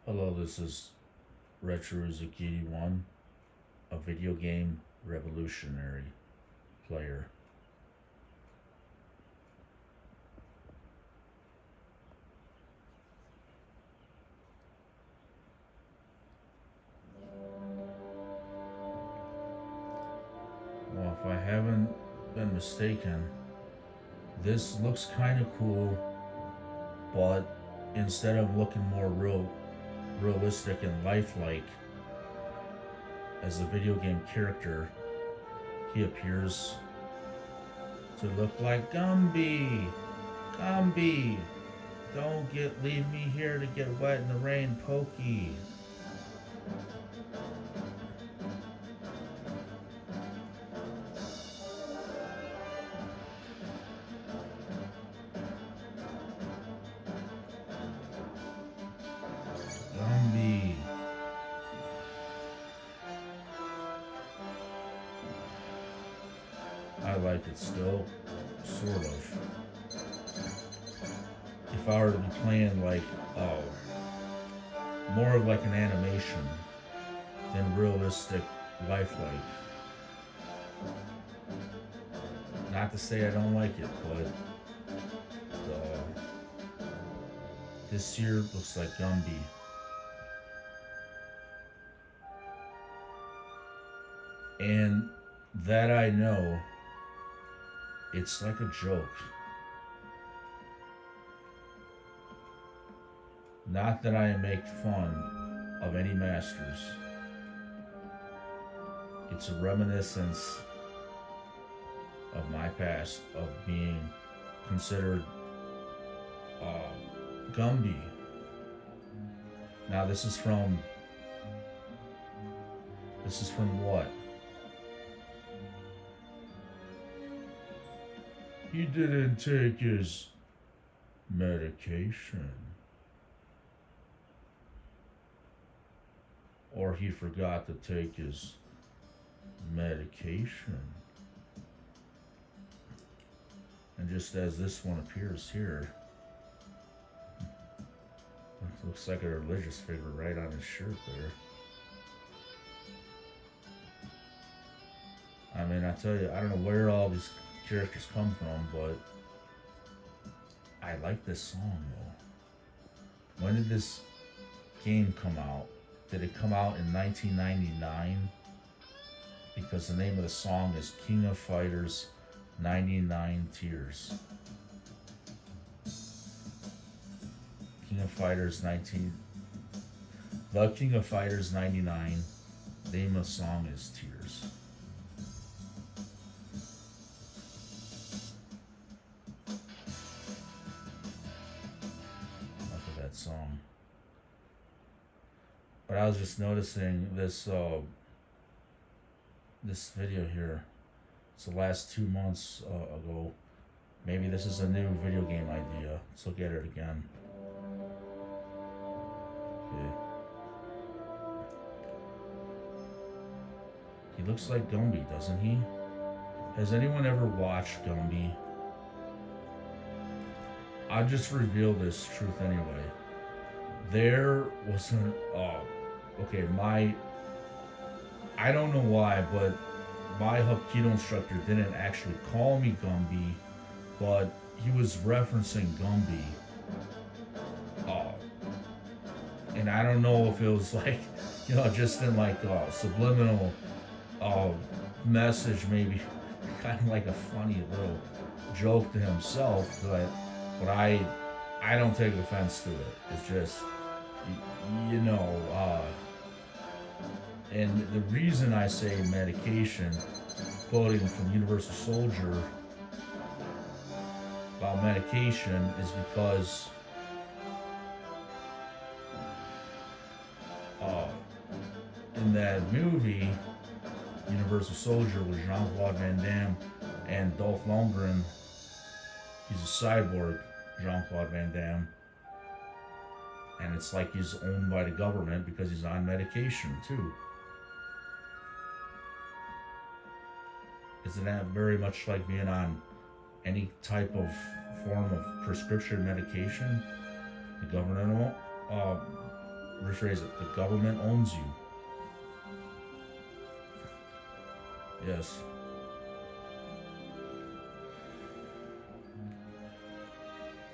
Hello, this is Retro Zucchini 1, a video game revolutionary player. Well, if I haven't been mistaken, this looks kind of cool, but instead of looking more realistic and lifelike as a video game character, he appears to look like Gumby. Gumby, don't leave me here to get wet in the rain, Pokey. Gumby. I like it still, sort of. If I were to be playing like, oh, more of like an animation than realistic, lifelike. Not to say I don't like it, but this here looks like Gumby. And that I know, it's like a joke. Not that I make fun of any masters. It's a reminiscence of my past of being considered Gumby. Now this is from what? He didn't take his medication. Or he forgot to take his medication. And just as this one appears here, it looks like a religious figure right on his shirt there. I mean, I tell you, I don't know where all these characters come from, but I like this song though. When did this game come out? Did it come out in 1999? Because the name of the song is King of Fighters 99 Tears. King of Fighters 19. The King of Fighters 99. The name of the song is Tears. Look at that song. But I was just noticing this this video here. It's the last 2 months ago. Maybe this is a new video game idea. Let's look at it again. Okay. He looks like Gumby, doesn't he? Has anyone ever watched Gumby? I'll just reveal this truth anyway. There was an I don't know why, but my Hapkido instructor didn't actually call me Gumby, but he was referencing Gumby. And I don't know if it was like, just in like a subliminal message, maybe kind of like a funny little joke to himself, but I don't take offense to it. It's just, and the reason I say medication, quoting from Universal Soldier about medication, is because in that movie, Universal Soldier, with Jean-Claude Van Damme and Dolph Lundgren, he's a cyborg, Jean-Claude Van Damme, and it's like he's owned by the government because he's on medication too. Isn't that very much like being on any type of form of prescription medication? The government rephrase it, the government owns you. Yes.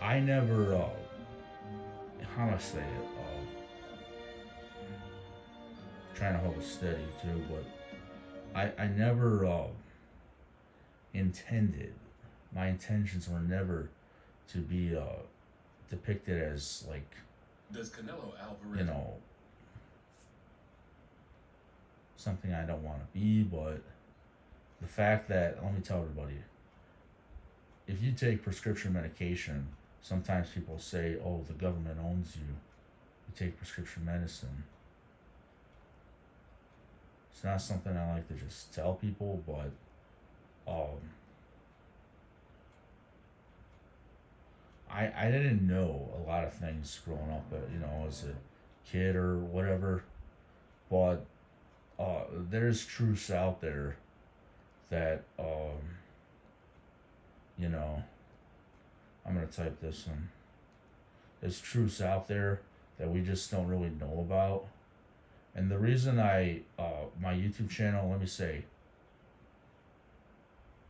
I never, how do I say it? Trying to hold it steady too, but I never intended, my intentions were never to be depicted as like, Does Canelo Alvarez, you know, something I don't want to be, but the fact that, let me tell everybody, if you take prescription medication, sometimes people say, oh, the government owns you. You take prescription medicine. It's not something I like to just tell people, but um, I didn't know a lot of things growing up, as a kid or whatever, but there's truths out there that, you know, I'm going to type this one. There's truths out there that we just don't really know about. And the reason my YouTube channel, let me say,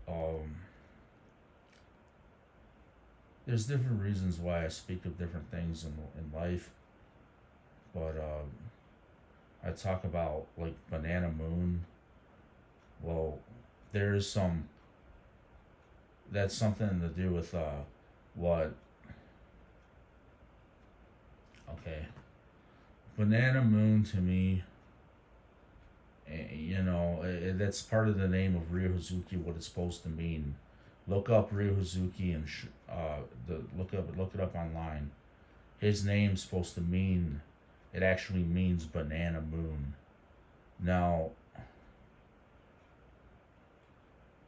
um, there's different reasons why I speak of different things in life, but I talk about like Banana Moon. Well, there's that's something to do with what, okay, Banana Moon to me, that's part of the name of Ryo Hazuki, what it's supposed to mean. Look up Ryo Hazuki and look it up online. His name's supposed to mean, it actually means banana moon. Now,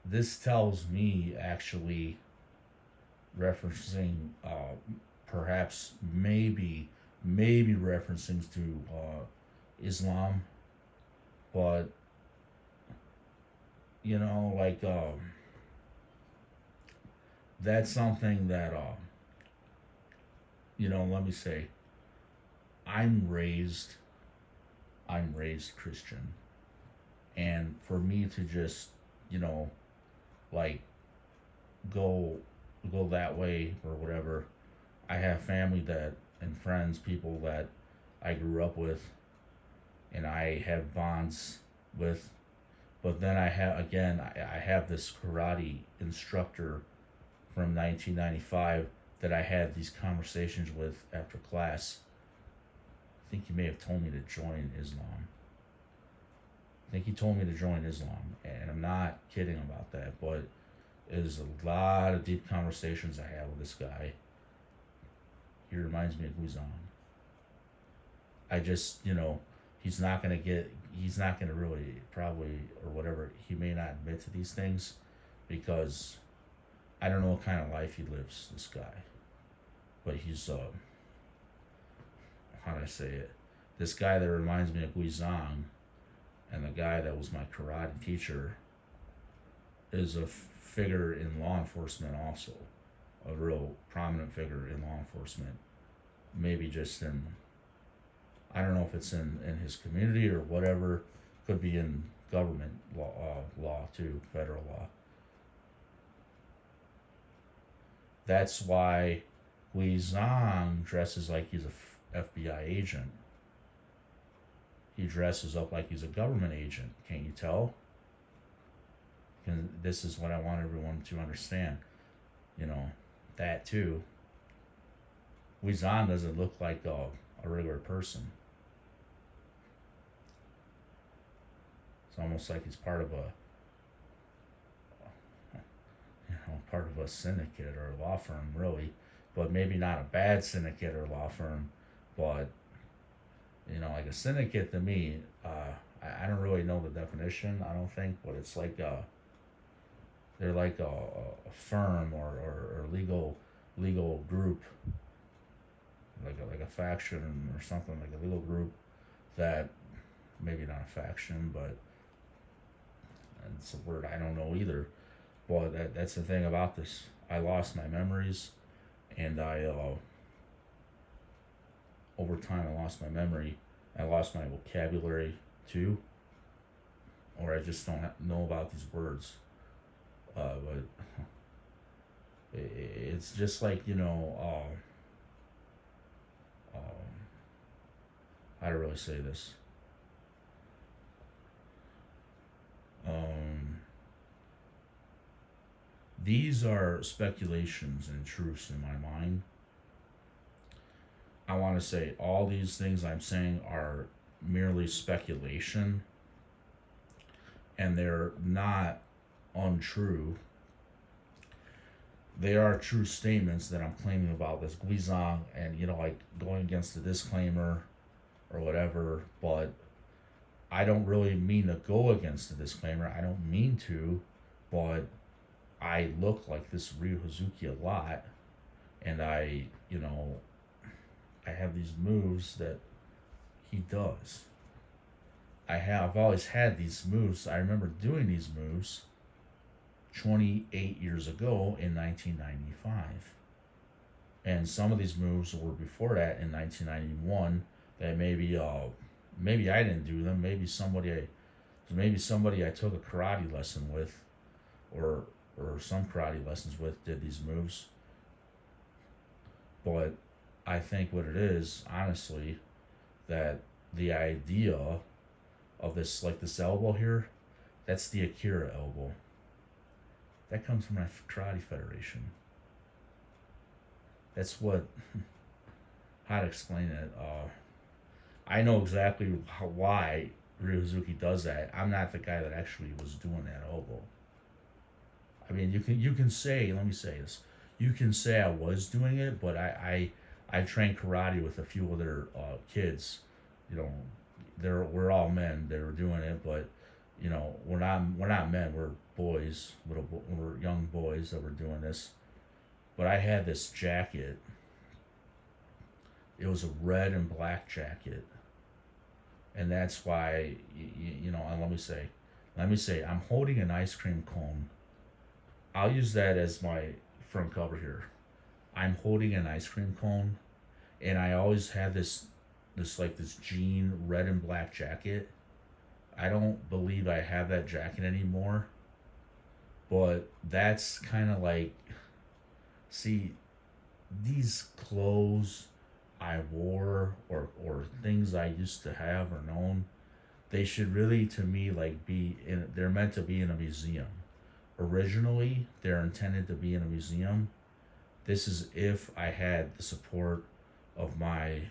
this tells me actually referencing, perhaps maybe referencing to Islam, but like that's something that let me say, I'm raised Christian, and for me to just like go that way or whatever, I have family that and friends, people that I grew up with, and I have bonds with. But then I have this karate instructor from 1995 that I had these conversations with after class. I think he may have told me to join Islam. I think he told me to join Islam, and I'm not kidding about that. But there's a lot of deep conversations I have with this guy. He reminds me of Guizhang. I just, he's not gonna really probably or whatever. He may not admit to these things because I don't know what kind of life he lives. This guy, but he's how do I say it? This guy that reminds me of Guizhang, and the guy that was my karate teacher, is a figure in law enforcement also, a real prominent figure in law enforcement. Maybe just in, I don't know if it's in his community or whatever. Could be in government law too, federal law. That's why Guizhang dresses like he's a FBI agent. He dresses up like he's a government agent. Can't you tell? And this is what I want everyone to understand. That too. Guizhang doesn't look like a regular person. It's almost like he's part of a syndicate or a law firm, really, but maybe not a bad syndicate or law firm, but like a syndicate to me, I don't really know the definition. I don't think, but it's like they're like a firm or legal group, like a faction or something, like a legal group that maybe not a faction, but it's a word I don't know either. But that's the thing about this. I lost my memories, and over time I lost my memory. I lost my vocabulary too, or I just don't know about these words. But it's just like, how to really say this. Um, these are speculations and truths in my mind. I want to say all these things I'm saying are merely speculation, and they're not untrue. They are true statements that I'm claiming about this Guizhong, and like going against the disclaimer or whatever, but I don't really mean to go against the disclaimer. I don't mean to, but I look like this Ryu Hazuki a lot, and I have these moves that he does. I've always had these moves. I remember doing these moves 28 years ago in 1995. And some of these moves were before that in 1991 that maybe I didn't do them. Maybe somebody I took a karate lesson with or some karate lessons with did these moves. But I think what it is, honestly, that the idea of this, like this elbow here, that's the Akira elbow. That comes from my karate federation. That's what, how to explain it. I know exactly why Ryu Hazuki does that. I'm not the guy that actually was doing that elbow. I mean, you can say, let me say this, you can say I was doing it, but I trained karate with a few other kids. We're all men. They were doing it, but we're not men. We're boys. We're young boys that were doing this. But I had this jacket. It was a red and black jacket, and that's why And let me say, I'm holding an ice cream cone. I'll use that as my front cover here. I'm holding an ice cream cone, and I always have this jean red and black jacket. I don't believe I have that jacket anymore, but that's kind of like, see, these clothes I wore or things I used to have or known, they should really, to me, like they're meant to be in a museum. Originally, they're intended to be in a museum. This is if I had the support of my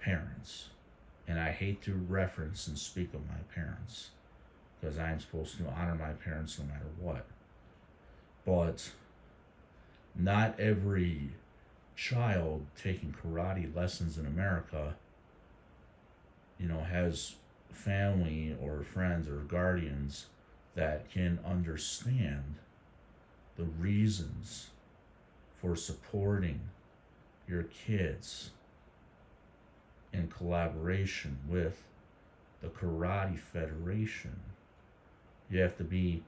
parents. And I hate to reference and speak of my parents because I'm supposed to honor my parents no matter what. But not every child taking karate lessons in America, has family or friends or guardians that can understand the reasons for supporting your kids in collaboration with the Karate Federation. You have to be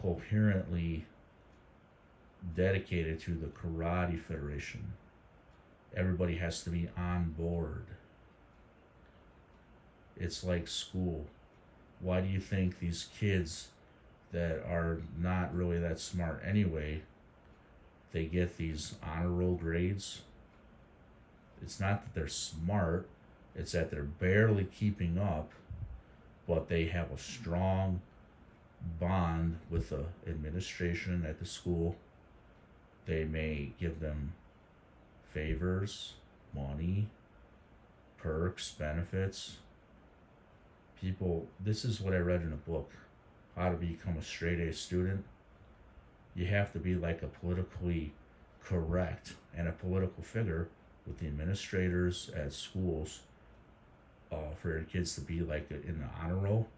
coherently dedicated to the Karate Federation. Everybody has to be on board. It's like school. Why do you think these kids that are not really that smart anyway, they get these honor roll grades? It's not that they're smart, it's that they're barely keeping up, but they have a strong bond with the administration at the school. They may give them favors, money, perks, benefits. This is what I read in a book, How to Become a Straight A Student. You have to be like a politically correct and a political figure with the administrators at schools for your kids to be like in the honor roll,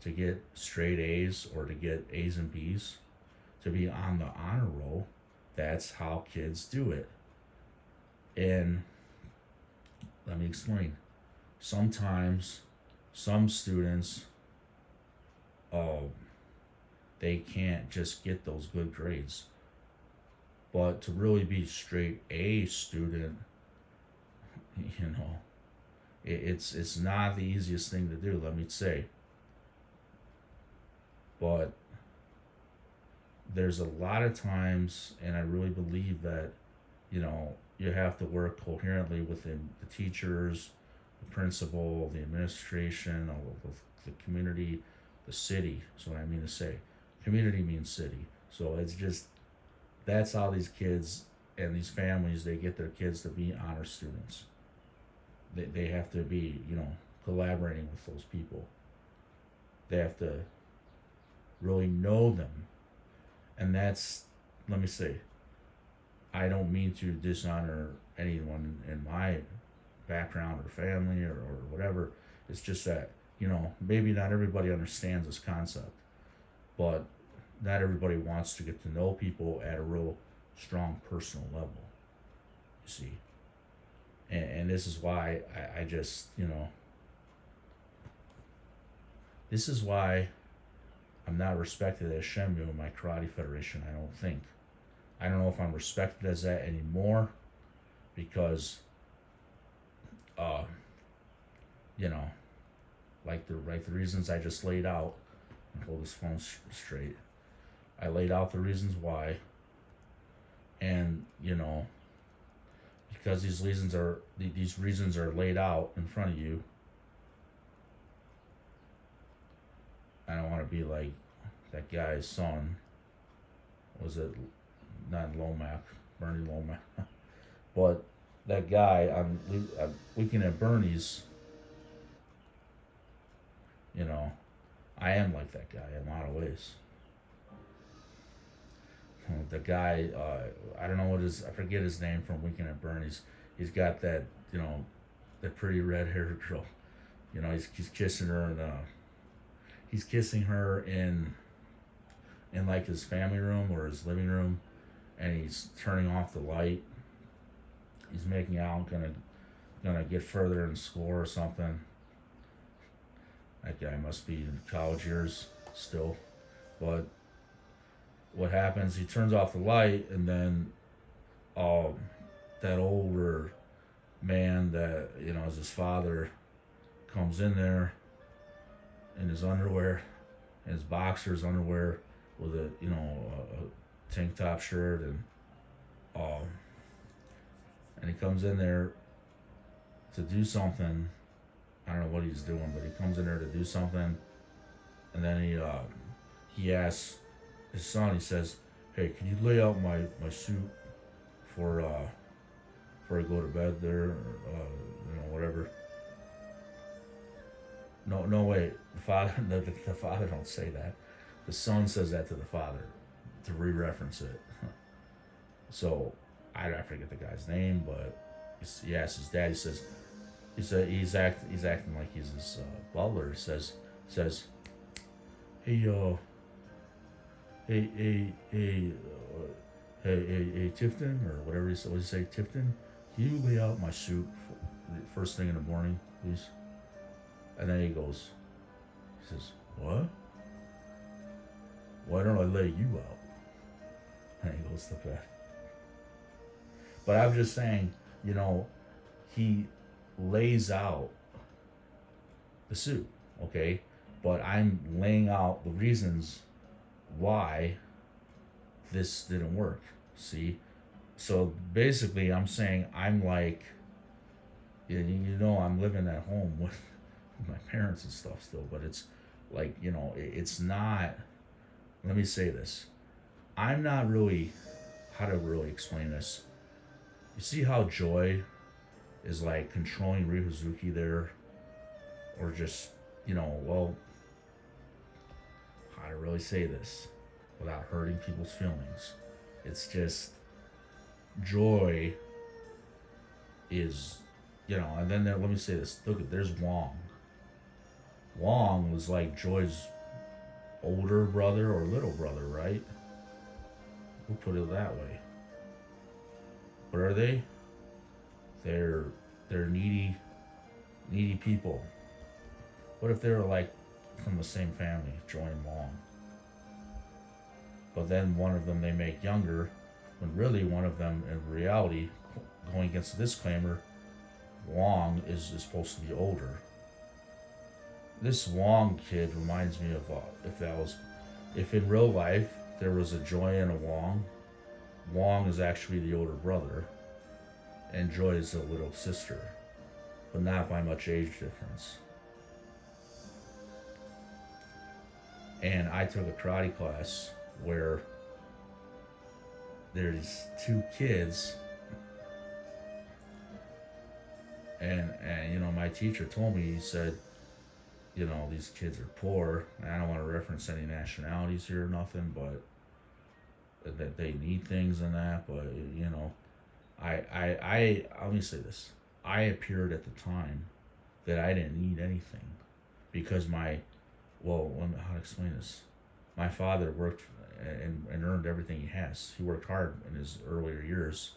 to get straight A's or to get A's and B's, to be on the honor roll. That's how kids do it. And let me explain. Sometimes some students, they can't just get those good grades. But to really be straight A student, you know, it's not the easiest thing to do, let me say. But there's a lot of times, and I really believe that, you have to work coherently within the teachers, the principal, the administration, all of the community, the city. That's what I mean to say. Community means city. So it's just, that's how these kids and these families, they get their kids to be honor students. They have to be, collaborating with those people. They have to really know them. And that's, let me say, I don't mean to dishonor anyone in my background or family or whatever. It's just that, maybe not everybody understands this concept, but not everybody wants to get to know people at a real strong personal level, you see. And this is why I just, this is why I'm not respected as Shenmue in my karate federation, I don't think. I don't know if I'm respected as that anymore because, uh, you know, the reasons I just laid out, and hold this phone straight. I laid out the reasons why, and because these reasons are laid out in front of you. I don't want to be like that guy's son. Was it not Lomac, Bernie Lomac? But that guy on Weekend at Bernie's, I am like that guy in a lot of ways. The guy, I don't know I forget his name from Weekend at Bernie's. He's got that, that pretty red-haired girl. He's kissing her, and he's kissing her in like his family room or his living room, and he's turning off the light. He's making out, gonna get further in school or something. That guy must be in college years still, but what happens? He turns off the light, and then that older man that is his father comes in there in his underwear, in his boxers underwear, with a tank top shirt, and he comes in there to do something. I don't know what he's doing, but he comes in there to do something, and then he asks his son. He says, "Hey, can you lay out my suit before I go to bed there, or whatever." No, wait. The father, the father don't say that. The son says that to the father to re-reference it. So I forget the guy's name, but he asks his dad. He says, he's acting like he's his butler. Says, hey, hey, Tifton, or whatever he said. What did he say, Tifton? Can you lay out my suit first thing in the morning, please? And then he says, what? Why don't I lay you out? And he goes to bed. But I'm just saying, he lays out the suit, okay? But I'm laying out the reasons why this didn't work, see? So basically, I'm saying I'm like, I'm living at home with my parents and stuff still, but it's like, it's not, let me say this. I'm not really, how to really explain this. You see how Joy is like controlling Ryuzuki there? Or just, well, how to really say this without hurting people's feelings. It's just, Joy is, and then let me say this. Look, there's Wong. Wong was like Joy's older brother or little brother, right? We'll put it that way. What are they? They're needy people. What if they were like from the same family, Joy and Wong? But then one of them they make younger, when really one of them, in reality, going against the disclaimer, Wong is supposed to be older. This Wong kid reminds me of if in real life there was a Joy and a Wong, Wong is actually the older brother, and Joy is the little sister, but not by much age difference. And I took a karate class where there's two kids, and my teacher told me, he said, these kids are poor. And I don't want to reference any nationalities here or nothing, but that they need things and that. But I let me say this: I appeared at the time that I didn't need anything, because how to explain this? My father worked and earned everything he has. He worked hard in his earlier years,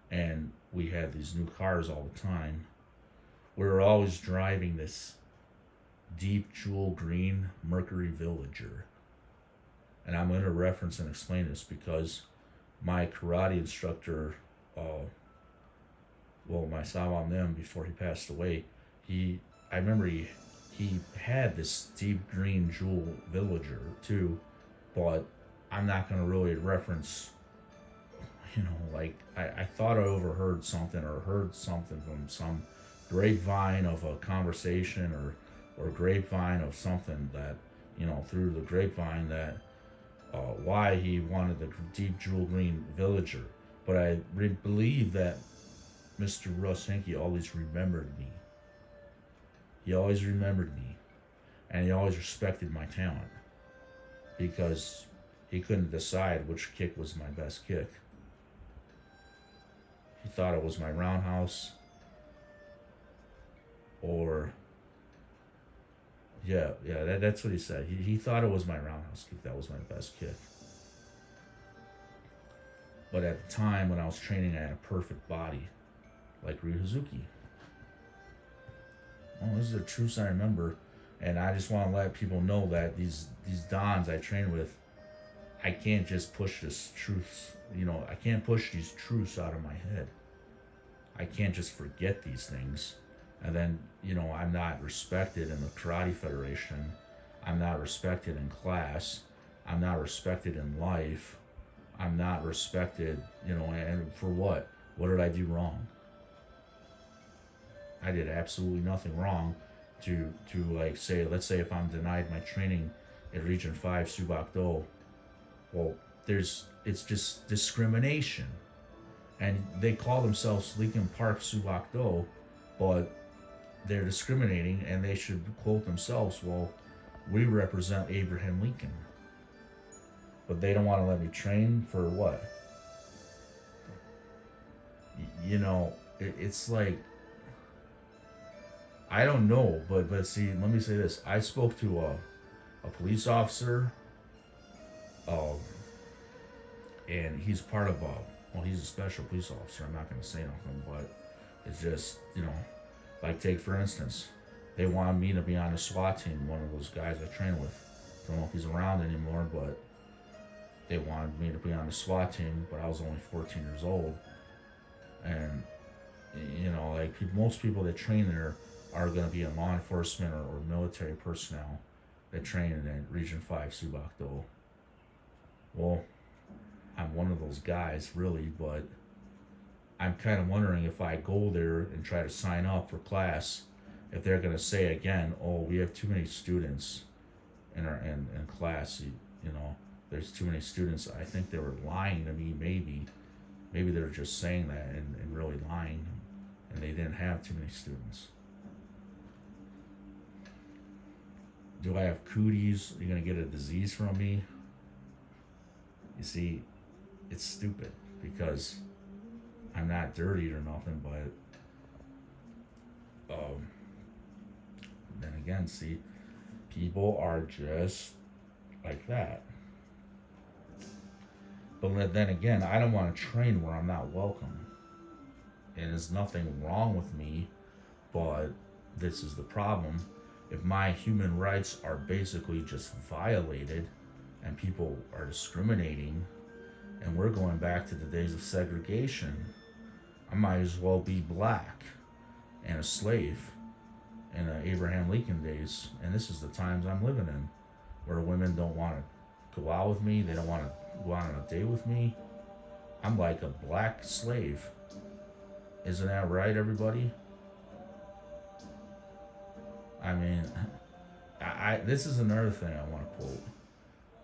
and we had these new cars all the time. We were always driving this deep jewel green Mercury Villager. And I'm going to reference and explain this because my karate instructor, my Sawa Nim, before he passed away, I remember he had this deep green jewel Villager too, but I'm not going to really reference, I thought I overheard something or heard something from some grapevine of a conversation or grapevine of something that, through the grapevine that why he wanted the deep jewel green Villager. But I believe that Mr. Russ Hinkie always remembered me. He always remembered me, and he always respected my talent, because he couldn't decide which kick was my best kick. He thought it was my roundhouse, or that's what he said. He thought it was my roundhouse kick that was my best kick. But at the time when I was training, I had a perfect body, like Ryu Hazuki. Well, this is the truth I remember, and I just want to let people know that these dons I train with, I can't just push this truth. I can't push these truths out of my head. I can't just forget these things. And then, I'm not respected in the Karate Federation. I'm not respected in class. I'm not respected in life. I'm not respected, and for what? What did I do wrong? I did absolutely nothing wrong to say, let's say if I'm denied my training at Region 5 Subakdo, well, it's just discrimination. And they call themselves Lincoln Park Subakdo, but they're discriminating, and they should quote themselves, well, we represent Abraham Lincoln. But they don't want to let me train for what? It's like, I don't know, but see, let me say this. I spoke to a police officer, and he's part of he's a special police officer. I'm not going to say nothing, but it's just, take for instance, they wanted me to be on the SWAT team, one of those guys I train with. Don't know if he's around anymore, but they wanted me to be on the SWAT team, but I was only 14 years old. And, most people that train there are going to be in law enforcement or military personnel that train in Region 5 Subakdo. Well, I'm one of those guys, really, but I'm kind of wondering if I go there and try to sign up for class, if they're going to say again, oh, we have too many students in class, there's too many students. I think they were lying to me, maybe they were just saying that and really lying, and they didn't have too many students. Do I have cooties? Are you going to get a disease from me? You see, it's stupid, because I'm not dirty or nothing, but then again, see, people are just like that. But then again, I don't want to train where I'm not welcome. And there's nothing wrong with me, but this is the problem. If my human rights are basically just violated and people are discriminating, and we're going back to the days of segregation, I might as well be black and a slave in the Abraham Lincoln days. And this is the times I'm living in, where women don't want to go out with me, they don't want to go out on a date with me. I'm like a black slave. Isn't that right, everybody? I mean, this is another thing I want to quote.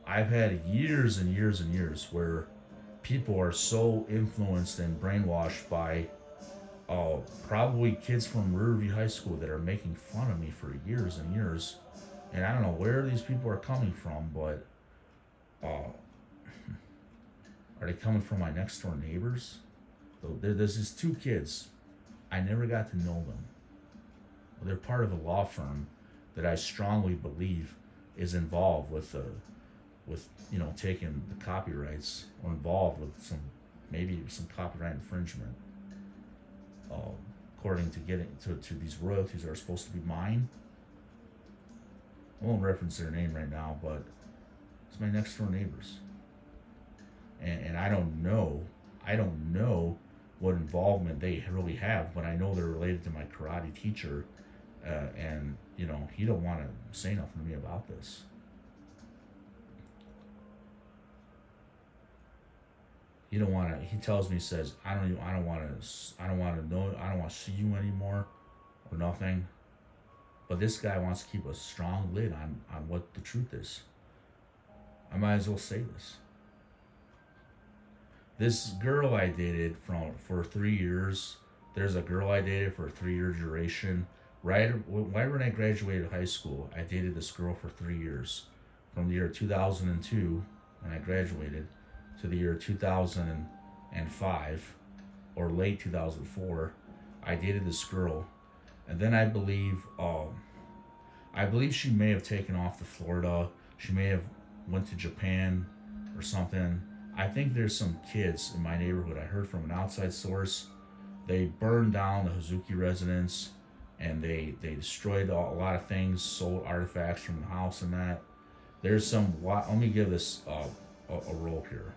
I've had years and years and years where people are so influenced and brainwashed by probably kids from Riverview High School that are making fun of me for years and years. And I don't know where these people are coming from, but are they coming from my next door neighbors? So there's these two kids. I never got to know them. They're part of a law firm that I strongly believe is involved with taking the copyrights, or involved with maybe some copyright infringement. According to getting to these royalties that are supposed to be mine. I won't reference their name right now, but it's my next door neighbors. And I don't know what involvement they really have, but I know they're related to my karate teacher, and he don't want to say nothing to me about this. He don't want to. He tells me, he says, I don't want to know. I don't want to see you anymore, or nothing. But this guy wants to keep a strong lid on what the truth is. I might as well say this. This girl I dated for 3 years. There's a girl I dated for a 3-year duration. Right when I graduated high school, I dated this girl for 3 years, from the year 2002 when I graduated to the year 2005 or late 2004. I dated this girl, and then I believe she may have taken off to Florida. She may have went to Japan or something. I think there's some kids in my neighborhood. I heard from an outside source. They burned down the Hazuki residence, and they destroyed a lot of things, sold artifacts from the house and that. There's some. Let me give this a roll here.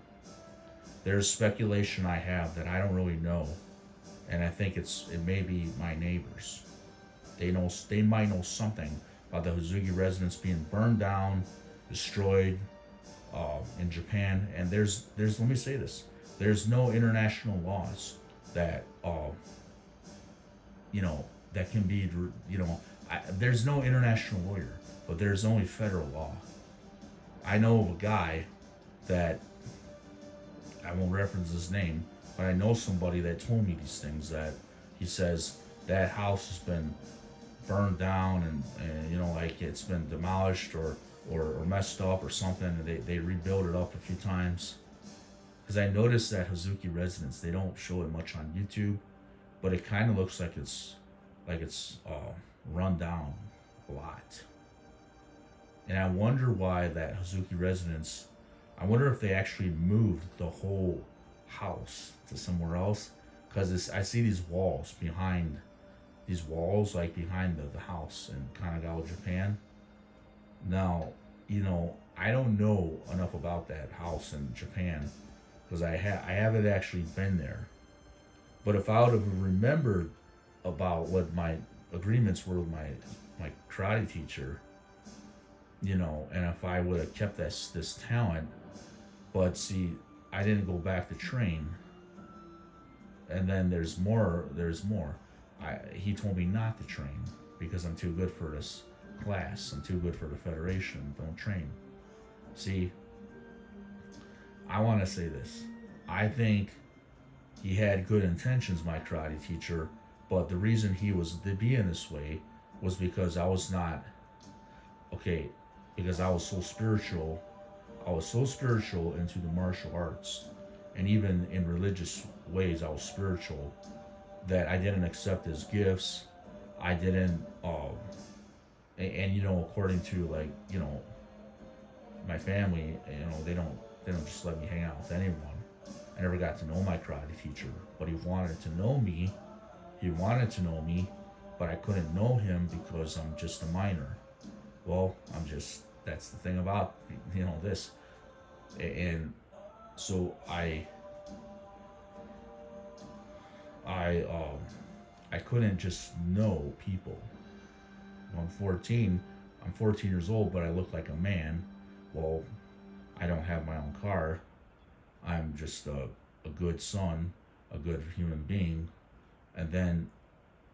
There's speculation I have that I don't really know, and I think it may be my neighbors. They might know something about the Hazuki residence being burned down, destroyed in Japan. And there's let me say this: there's no international laws that that can be there's no international lawyer, but there's only federal law. I know of a guy that I won't reference his name, but I know somebody that told me these things, that he says that house has been burned down and like it's been demolished or messed up or something, and they rebuilt it up a few times. Because I noticed that Hazuki residence, they don't show it much on YouTube, but it kind of looks like it's run down a lot. And I wonder why that Hazuki residence, I wonder if they actually moved the whole house to somewhere else. Because I see these walls behind like behind the house in Kanagawa, Japan. Now, I don't know enough about that house in Japan, because I haven't actually been there. But if I would have remembered about what my agreements were with my karate teacher, and if I would have kept this talent, but see, I didn't go back to train. And then there's more. He told me not to train because I'm too good for this class. I'm too good for the federation. Don't train. See, I want to say this. I think he had good intentions, my karate teacher, but the reason he was being this way was because I was not okay. Because I was so spiritual. I was so spiritual into the martial arts, and even in religious ways, I was spiritual, that I didn't accept his gifts. I didn't, and according to my family, they don't just let me hang out with anyone. I never got to know my karate teacher, but he wanted to know me. He wanted to know me, but I couldn't know him because I'm just a minor. Well, that's the thing about this, and So I I couldn't just know people. When I'm 14. I'm 14 years old, but I look like a man. Well, I don't have my own car. I'm just a good son, a good human being. And then,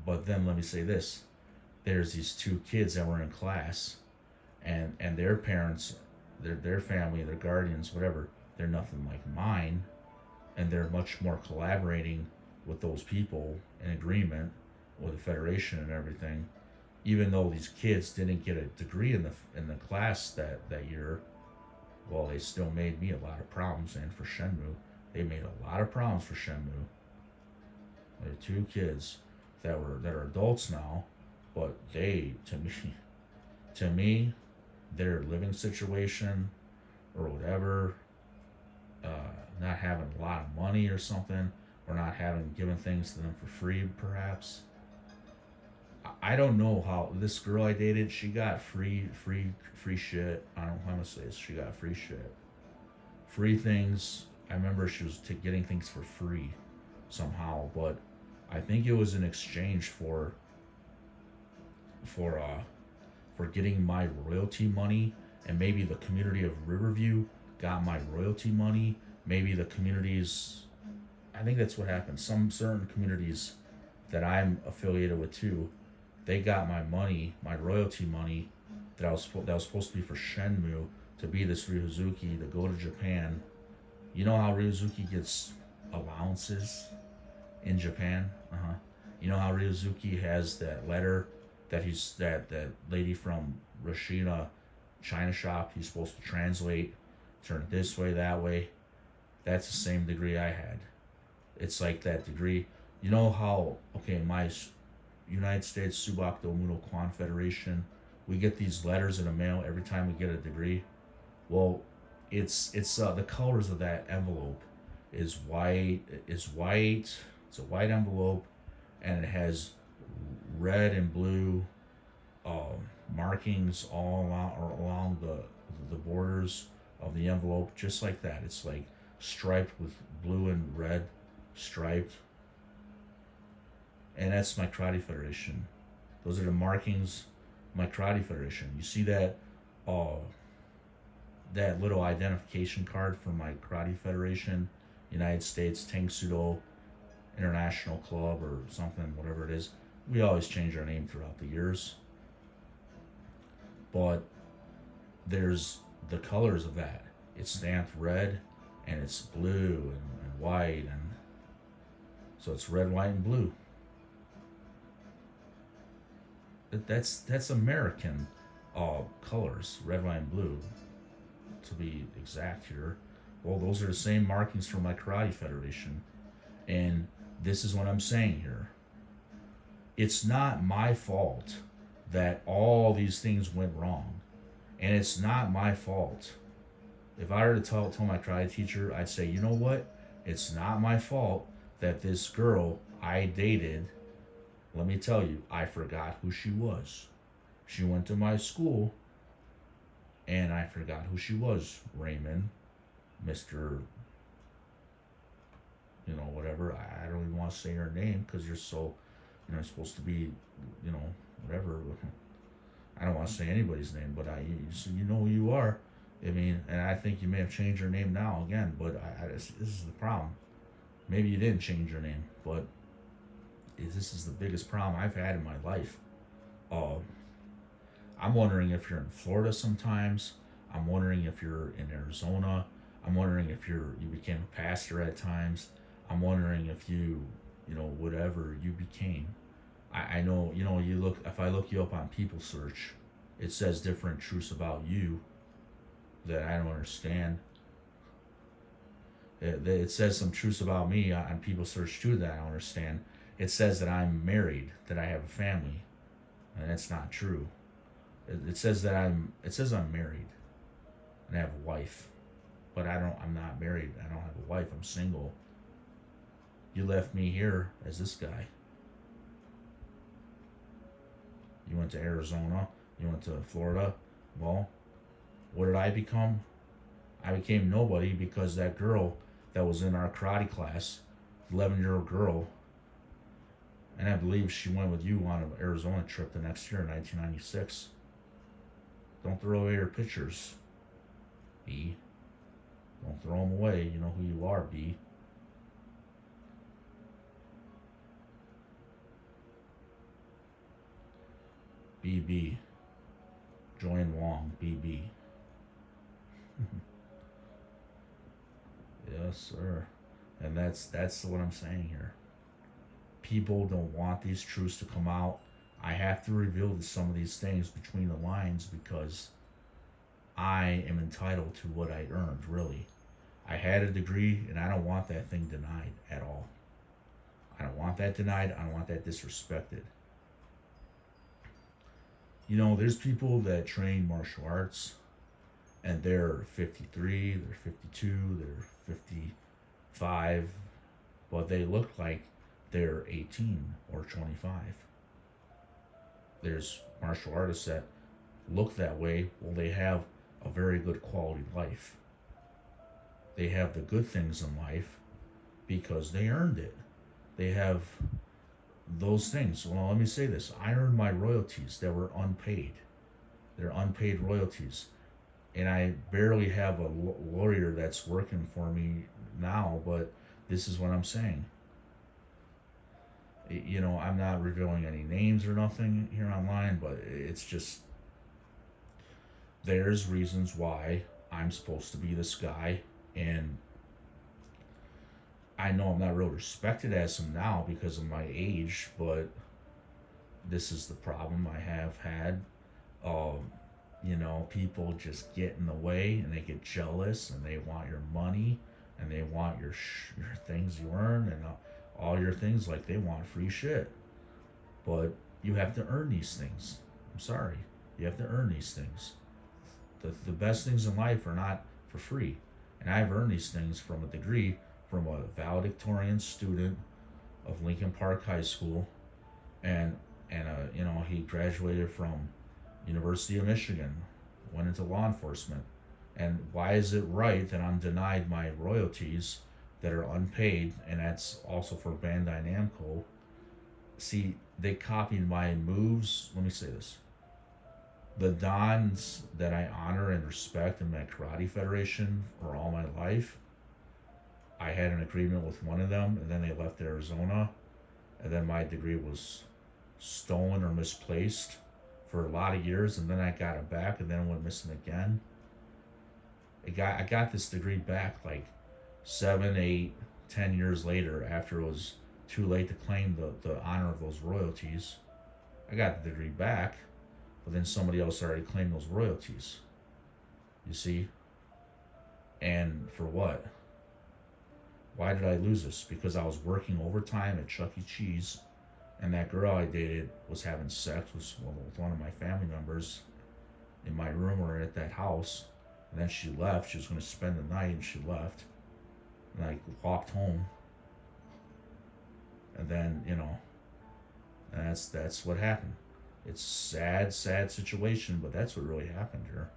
but then let me say this: there's these two kids that were in class, and their parents, their family, their guardians, whatever, they're nothing like mine, and they're much more collaborating with those people in agreement with the federation and everything. Even though these kids didn't get a degree in the class that year, well, they still made me a lot of problems. And for Shenmue, they made a lot of problems for Shenmue. There are two kids that are adults now, but they to me, their living situation or whatever, uh, not having a lot of money or something, or not having given things to them for free, perhaps. I don't know how this girl I dated. She got free shit. I don't know how to say this. She got free shit, free things. I remember she was getting things for free somehow, but I think it was in exchange for uh for getting my royalty money, and maybe the community of Riverview got my royalty money. Maybe the communities, I think that's what happened. Some certain communities that I'm affiliated with too, they got my money, my royalty money that was supposed to be for Shenmue, to be this Ryuzuki to go to Japan. You know how Ryuzuki gets allowances in Japan? Uh-huh. You know how Ryuzuki has that letter that lady from Rashina China shop he's supposed to translate, turn it this way, that way. That's the same degree I had. It's like that degree. You know how, okay, my United States Subak Muno Kwan Federation, we get these letters in the mail every time we get a degree. Well, it's the colors of that envelope is white. It's a white envelope, and it has red and blue markings all along the borders of the envelope, just like that. It's like striped with blue and red, striped, and that's my karate federation. Those are the markings of my karate federation. You see uh, that little identification card for my karate federation, United States Tangsudo International Club or something, whatever it is. We always change our name throughout the years, but there's the colors of that. It's stamped red, and it's blue and white, and so it's red, white, and blue. That's American colors, red, white, and blue, to be exact here. Well, those are the same markings for my karate federation, and this is what I'm saying here. It's not my fault that all these things went wrong, and it's not my fault. If I were to tell my karate teacher, I'd say, you know what? It's not my fault that this girl I dated, let me tell you, I forgot who she was. She went to my school, and I forgot who she was. Raymond, Mr. Whatever. I don't even want to say her name because you're so, supposed to be, you know, whatever. I don't want to say anybody's name, but so you know who you are. I mean, and I think you may have changed your name now again, but this is the problem. Maybe you didn't change your name, but this is the biggest problem I've had in my life. Uh, I'm wondering if you're in Florida sometimes. I'm wondering if you're in Arizona. I'm wondering if you became a pastor at times. I'm wondering if whatever you became. I know, if I look you up on People Search, it says different truths about you that I don't understand. It says some truths about me on People Search too that I don't understand. It says that I'm married, that I have a family, and that's not true. It says I'm married and I have a wife, but I'm not married. I don't have a wife. I'm single. You left me here as this guy. You went to Arizona. You went to Florida. Well, what did I become? I became nobody because that girl that was in our karate class, 11-year-old girl, and I believe she went with you on an Arizona trip the next year in 1996. Don't throw away your pictures, B. Don't throw them away. You know who you are, B. BB. Joanne Wong, BB. Yes, sir. And that's what I'm saying here. People don't want these truths to come out. I have to reveal some of these things between the lines because I am entitled to what I earned, really. I had a degree and I don't want that thing denied at all. I don't want that denied. I don't want that disrespected. You know, there's people that train martial arts and they're 53, they're 52, they're 55, but they look like they're 18 or 25. There's martial artists that look that way. Well, they have a very good quality life. They have the good things in life because they earned it. They have those things. Well, let me say this. I earned my royalties that were unpaid. They're unpaid royalties. And I barely have a lawyer that's working for me now, but this is what I'm saying. You know, I'm not revealing any names or nothing here online, but it's just there's reasons why I'm supposed to be this guy, and I know I'm not real respected as him now because of my age, but this is the problem I have had. You know, people just get in the way and they get jealous and they want your money and they want your things you earn and all your things, like they want free shit. But you have to earn these things. I'm sorry. You have to earn these things. The best things in life are not for free. And I've earned these things from a degree from a valedictorian student of Lincoln Park High School, and you know, he graduated from University of Michigan, went into law enforcement. And why is it right that I'm denied my royalties that are unpaid? And that's also for Bandai Namco. See, they copied my moves. Let me say this. The Dons that I honor and respect in my karate federation for all my life, I had an agreement with one of them, and then they left Arizona, and then my degree was stolen or misplaced for a lot of years, and then I got it back, and then went missing again. I got this degree back like 7, 8, 10 years later after it was too late to claim the honor of those royalties. I got the degree back, but then somebody else already claimed those royalties. You see? And for what? Why did I lose this? Because I was working overtime at Chuck E. Cheese, and that girl I dated was having sex with one of my family members in my room or at that house. And then she left. She was going to spend the night, and she left. And I walked home. And then, you know, that's what happened. It's sad situation, but that's what really happened here.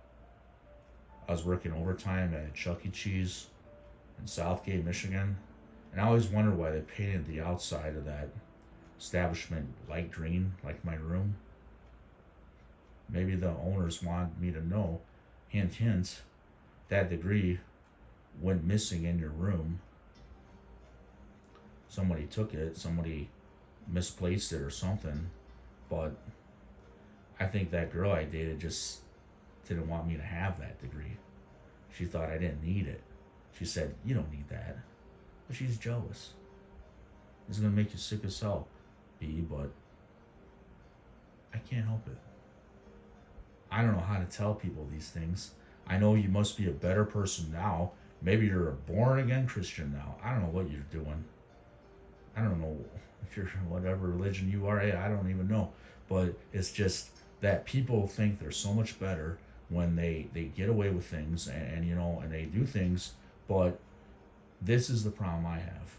I was working overtime at Chuck E. Cheese in Southgate, Michigan, and I always wondered why they painted the outside of that establishment light green, like my room. Maybe the owners wanted me to know, hint, hint, that degree went missing in your room. Somebody took it, somebody misplaced it or something, but I think that girl I dated just didn't want me to have that degree. She thought I didn't need it. She said, "You don't need that." But she's jealous. It's gonna make you sick as hell, B, but I can't help it. I don't know how to tell people these things. I know you must be a better person now. Maybe you're a born again Christian now. I don't know what you're doing. I don't know if you're whatever religion you are. I don't even know. But it's just that people think they're so much better when they get away with things and you know, and they do things. But this is the problem I have.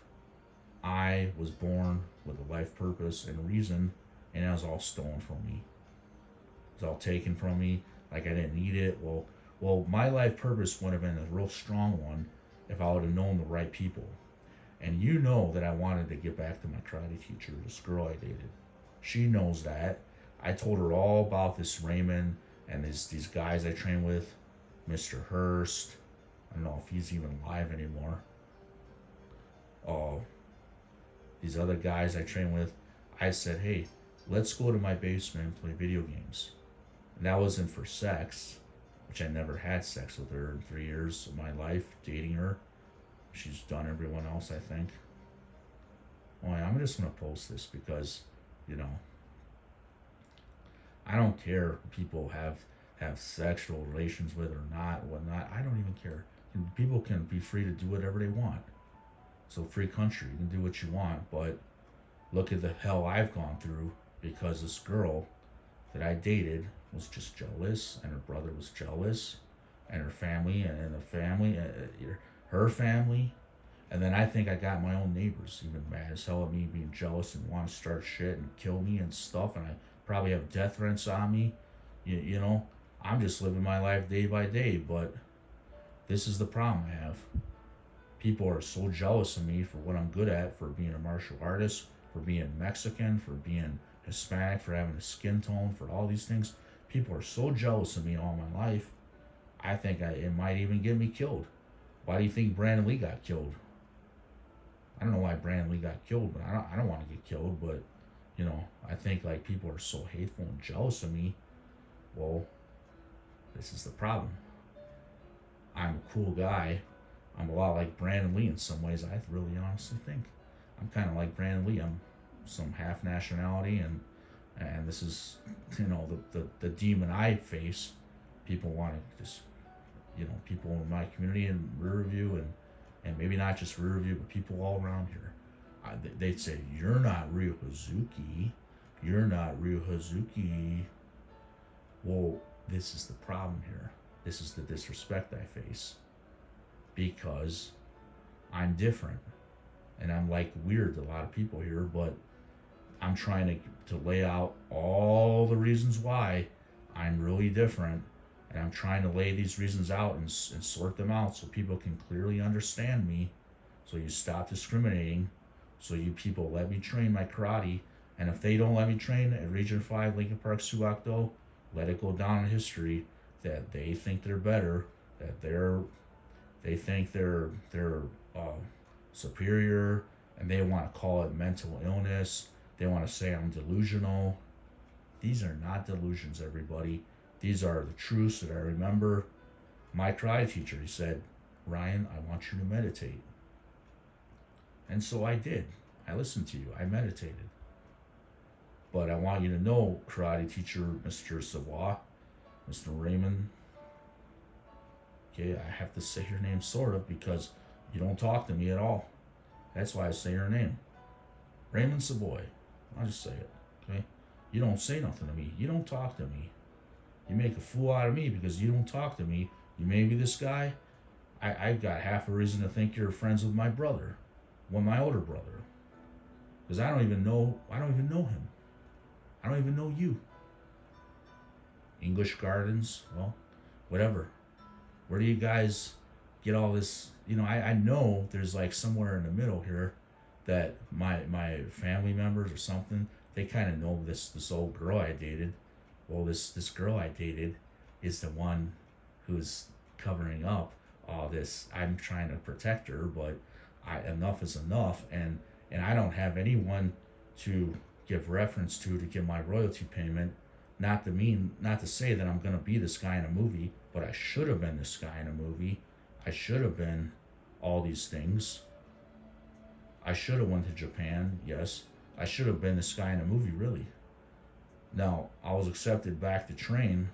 I was born with a life purpose and reason, and it was all stolen from me. It was all taken from me like I didn't need it. Well, Well, my life purpose would have been a real strong one if I would have known the right people. And you know that I wanted to get back to my karate teacher, this girl I dated. She knows that. I told her all about this Raymond and these guys I train with, Mr. Hurst. I don't know if he's even alive anymore. Oh, these other guys I train with. I said, hey, let's go to my basement and play video games. And that wasn't for sex, which I never had sex with her in 3 years of my life, dating her. She's done everyone else, I think. Oh, yeah, I'm just gonna post this because, you know, I don't care if people have sexual relations with or not, whatnot. I don't even care. People can be free to do whatever they want. It's a free country. You can do what you want, but look at the hell I've gone through because this girl that I dated was just jealous, and her brother was jealous, and her family, and the family, her family. And then I think I got my own neighbors even mad as hell at me being jealous and want to start shit and kill me and stuff. And I probably have death threats on me. You know, I'm just living my life day by day. But this is the problem I have. People are so jealous of me for what I'm good at, for being a martial artist, for being Mexican, for being Hispanic, for having a skin tone, for all these things. People are so jealous of me all my life. I think it might even get me killed. Why do you think Brandon Lee got killed? I don't know why Brandon Lee got killed, but I don't want to get killed. But you know, I think like people are so hateful and jealous of me. Well, this is the problem. I'm a cool guy. I'm a lot like Brandon Lee in some ways. I really honestly think I'm kind of like Brandon Lee. I'm some half nationality, and this is, you know, the demon I face. People want to just, you know, people in my community in Riverview and maybe not just Riverview, but people all around here. They'd say, you're not Ryu Hazuki. You're not Ryu Hazuki. Well, this is the problem here. This is the disrespect I face. Because I'm different. And I'm like weird to a lot of people here, but I'm trying to lay out all the reasons why I'm really different. And I'm trying to lay these reasons out and sort them out so people can clearly understand me. So you stop discriminating. So you people let me train my karate. And if they don't let me train at Region 5 Lincoln Park Suwakdo, let it go down in history that they think they're better, that they think they're superior, and they want to call it mental illness. They want to say I'm delusional. These are not delusions, everybody. These are the truths that I remember. My karate teacher, he said, Ryan, I want you to meditate. And so I did. I listened to you. I meditated. But I want you to know, karate teacher, Mr. Savoy, Mr. Raymond, okay, I have to say your name sort of because you don't talk to me at all. That's why I say your name. Raymond Savoy. I'll just say it, okay? You don't say nothing to me. You don't talk to me. You make a fool out of me because you don't talk to me. You may be this guy. I've got half a reason to think you're friends with my brother. My older brother. Because I don't even know him. I don't even know you. English Gardens, well, whatever. Where do you guys get all this? You know, I know there's like somewhere in the middle here that my family members or something, they kind of know this old girl I dated. Well, this girl I dated is the one who's covering up all this. I'm trying to protect her, but enough is enough, and I don't have anyone to give reference to get my royalty payment. Not to say that I'm gonna be this guy in a movie, but I should have been this guy in a movie. I should have been all these things. I should have went to Japan, yes. I should have been this guy in a movie, really. Now, I was accepted back to train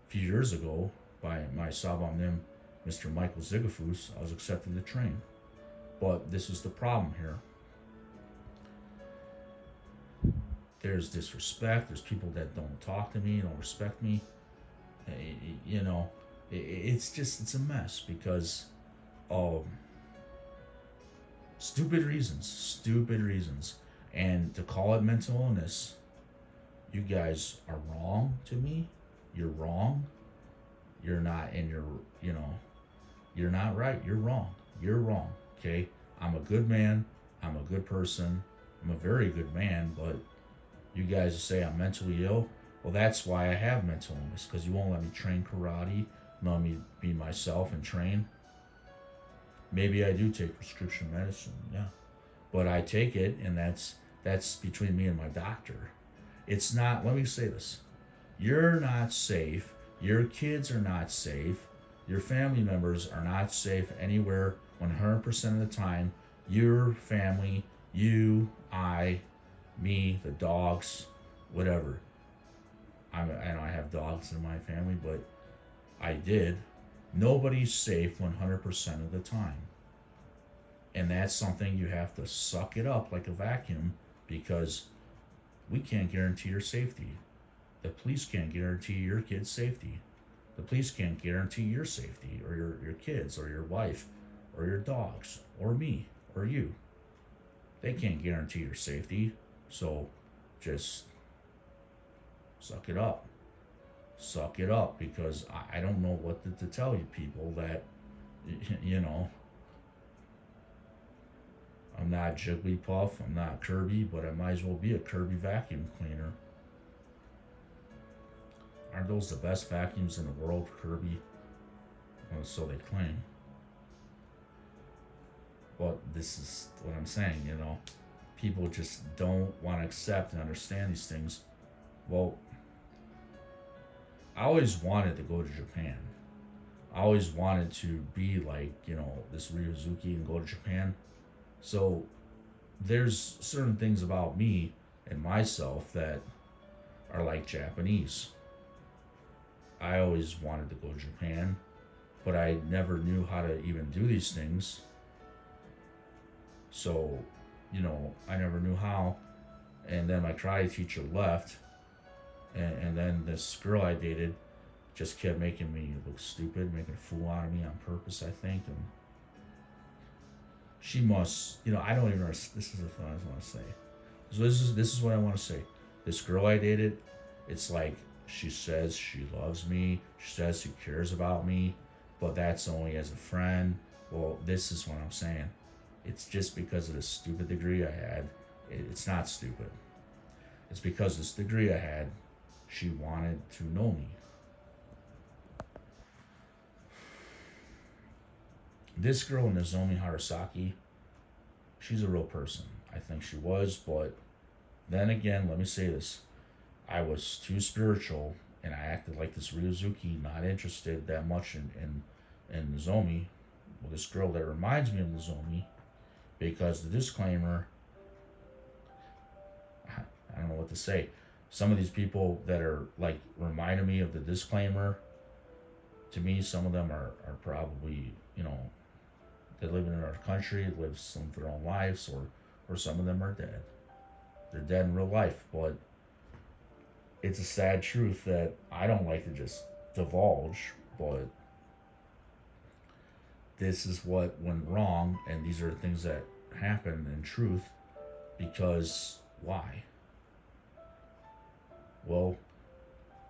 a few years ago by my Sabam Nim, Mr. Michael Zigafus. I was accepted to train. But this is the problem here. There's disrespect. There's people that don't talk to me, don't respect me. You know, it's a mess because stupid reasons. And to call it mental illness, you guys are wrong to me. You're wrong. you're not in your, you know, you're not right. You're wrong. You're wrong. Okay? I'm a good man. I'm a good person. I'm a very good man, but you guys say I'm mentally ill. Well, that's why I have mental illness, because you won't let me train karate, let me be myself and train. Maybe I do take prescription medicine, yeah, but I take it, and that's between me and my doctor. It's not. Let me say this: you're not safe. Your kids are not safe. Your family members are not safe anywhere 100% of the time. Your family, you, I, me, the dogs, whatever. I have dogs in my family, but I did. Nobody's safe 100% of the time. And that's something you have to suck it up like a vacuum, because we can't guarantee your safety. The police can't guarantee your kid's safety. The police can't guarantee your safety, or your kids, or your wife, or your dogs, or me, or you. They can't guarantee your safety. So just suck it up. Suck it up, because I don't know what to tell you people that, you know, I'm not Jigglypuff, I'm not Kirby, but I might as well be a Kirby vacuum cleaner. Aren't those the best vacuums in the world, Kirby? Well, so they claim. But this is what I'm saying, you know. People just don't want to accept and understand these things. Well, I always wanted to go to Japan. I always wanted to be like, you know, this Ryuzuki and go to Japan. So there's certain things about me and myself that are like Japanese. I always wanted to go to Japan, but I never knew how to even do these things. So, you know, I never knew how. And then my karate teacher left, and then this girl I dated just kept making me look stupid, making a fool out of me on purpose, I think. And she must, you know, I don't even know. This is what I want to say. So this is what I want to say. This girl I dated, it's like she says she loves me, she says she cares about me, but that's only as a friend. Well, this is what I'm saying. It's just because of the stupid degree I had. It's not stupid. It's because this degree I had, she wanted to know me. This girl, Nozomi Harasaki, she's a real person. I think she was, but then again, let me say this. I was too spiritual, and I acted like this Ryuzuki, not interested that much in Nozomi. Well, this girl that reminds me of Nozomi, because the disclaimer, I don't know what to say. Some of these people that are like reminding me of the disclaimer, to me, some of them are probably, you know, they live in our country, live some of their own lives, or some of them are dead. They're dead in real life, but it's a sad truth that I don't like to just divulge, but this is what went wrong, and these are things that happen in truth. Because why? Well,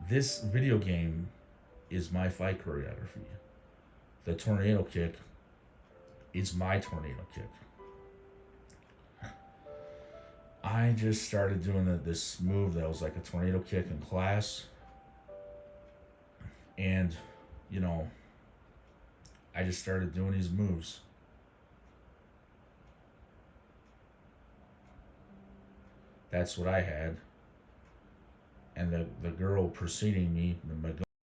this video game is my fight choreography. The tornado kick is my tornado kick. I just started doing this move that was like a tornado kick in class, and you know, I just started doing these moves. That's what I had. And the girl preceding me, the